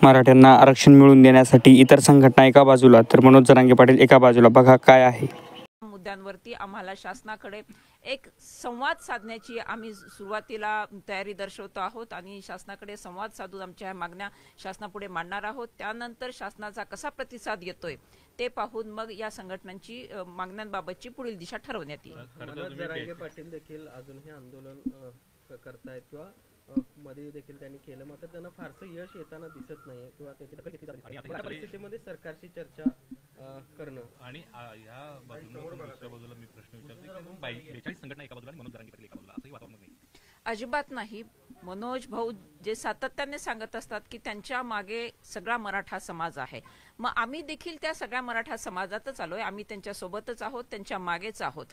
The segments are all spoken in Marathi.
मराठ्यांना आरक्षण मिळवून देण्यासाठी इतर संघटना एका बाजूला तर मनोज जरांगे पाटील एका बाजूला. बघा काय आहे. मुद्द्यांवरती आम्हाला शासनाकडे एक संवाद साधण्याची आम्ही सुरुवातीला तयारी दर्शवतो आहोत आणि शासनाकडे संवाद साधून आमच्या मागण्या शासनापुढे मांडणार आहोत. त्यानंतर शासनाचा कसा प्रतिसाद येतोय ते पाहून मग या संघटनांची मागण्यांबाबतची पुढील दिशा ठरवण्यात येईल. मनोज जरांगे पाटील देखील अजूनही आंदोलन करतायत किंवा मध्ये देखील त्यांनी केलं, मात्र त्यांना फारसं यश येताना दिसत नाही किंवा त्याची दखल घेतली जात नाही. परिस्थितीमध्ये सरकारची चर्चा करणं आणि या बाजूला दुसऱ्या बाजूला मी प्रश्न विचारतो की 42 संघटना एका बाजूला मनोज जरांगे पाटील एका बाजूला असंही वातावरण नाही. अजिबात नाही. मनोज भाऊ जे सातत्याने सांगत असतात की त्यांच्या मागे सगळा मराठा समाज आहे, मग आम्ही देखील त्या सगळ्या मराठा समाजातच आलोय. आम्ही त्यांच्या सोबतच आहोत, त्यांच्या मागेच आहोत.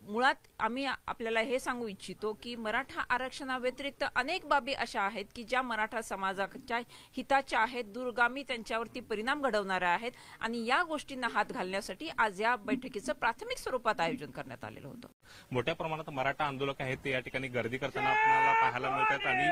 मुळात आम्ही आपल्याला हे सांगू इच्छितो की मराठा आरक्षणाव्यतिरिक्त अनेक बाबी अशा आहेत की ज्या मराठा समाजाच्या हिताच्या आहेत, दूरगामी त्यांच्यावरती परिणाम घडवणाऱ्या आहेत आणि या गोष्टींना हात घालण्यासाठी आज या बैठकीचं प्राथमिक स्वरूपात आयोजन करण्यात आलेलं होतं. मोठ्या प्रमाणात मराठा आंदोलक आहेत ते या ठिकाणी गर्दी करताना आपल्याला पाहायला मिळतात आणि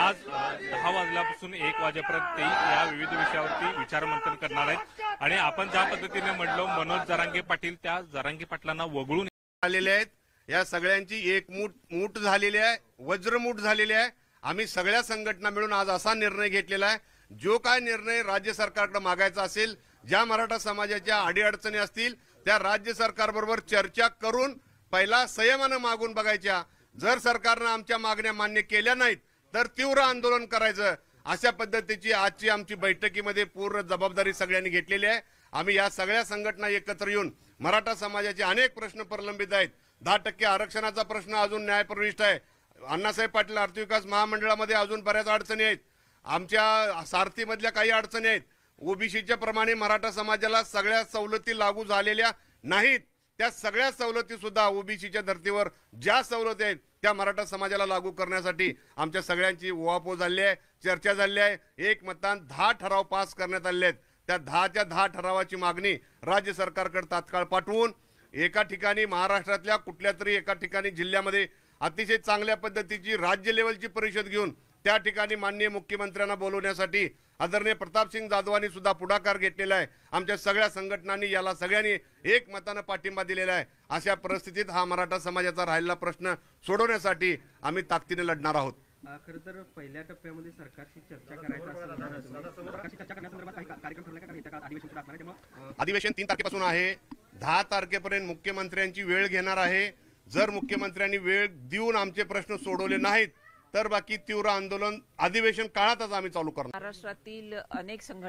आज 10 वाजल्यापासून 1 वाजेपर्यंत ते या विविध विषयावरती विचारमंथन करणार आहेत. आणि आपण ज्या पद्धतीने म्हणलो मनोज जरांगे पाटील त्या जरांगे पाटलांना वगळून आलेले आहेत. या सगळ्यांची एक मूठ झालेली आहे, वज्रमूठ झालेली आहे. आम्ही सगळ्या संघटना मिळून आज असा निर्णय घेतलेला आहे, जो काय निर्णय राज्य सरकारकडे मागायचा असेल, ज्या मराठा समाजाच्या अडीअडचणी असतील त्या राज्य सरकारबरोबर चर्चा करून पहिला संयमानं मागून बघायच्या. जर सरकारनं आमच्या मागण्या मान्य केल्या नाहीत तर तीव्र आंदोलन करायचं. अशा पद्धतीची आजची आमची बैठकीमध्ये पूर्ण जबाबदारी सगळ्यांनी घेतलेली आहे. आम्ही या सगळ्या संघटना एकत्र येऊन मराठा समाजाचे अनेक प्रश्न प्रलंबित आहेत. 10% आरक्षणाचा प्रश्न अजून न्यायप्रविष्ट आहे. अण्णासाहेब पाटील आर्थिक विकास महामंडळामध्ये अजून बऱ्याच अडचणी आहेत. आमच्या सारथीमधल्या काही अडचणी आहेत. ओबीसीच्या प्रमाणे मराठा समाजाला सगळ्या सवलती लागू झालेल्या नाहीत. त्या सगळ्या सवलती सुद्धा ओबीसीच्या धर्तीवर ज्या सवलती आहेत त्या मराठा समाजाला लागू करण्यासाठी आमच्या सगळ्यांची उहापोह झाली आहे, चर्चा झाली आहे. एकमतान 10 ठराव पास करण्यात आले आहेत. त्या 10च्या 10 ठरावाची मागणी राज्य सरकारकडे तात्काळ पाठवून एका ठिकाणी महाराष्ट्रातल्या कुठल्या तरी एका ठिकाणी जिल्ह्यामध्ये अतिशय चांगल्या पद्धतीची राज्य लेवलची परिषद घेऊन त्या ठिकाणी माननीय मुख्यमंत्र्यांना बोलवण्यासाठी आदरणीय प्रतापसिंग जाधवांनी सुद्धा पुढाकार घेतलेला आहे. आमच्या सगळ्या संघटनांनी याला सगळ्यांनी एकमतानं पाठिंबा दिलेला आहे. अशा परिस्थितीत हा मराठा समाजाचा राहिलेला प्रश्न सोडवण्यासाठी आम्ही ताकदीने लढणार आहोत. खरं तर पहिल्या टप्प्यामध्ये सरकारशी चर्चा करायचं अधिवेशन 3 तारखेपासून आहे. 10 तारखेपर्यंत मुख्यमंत्र्यांची वेळ घेणार आहे. जर मुख्यमंत्र्यांनी वेळ देऊन आमचे प्रश्न सोडवले नाहीत तर बाकी तीव्र आंदोलन अधिवेशन काळातच आम्ही चालू करणार. महाराष्ट्रातील अनेक संघटना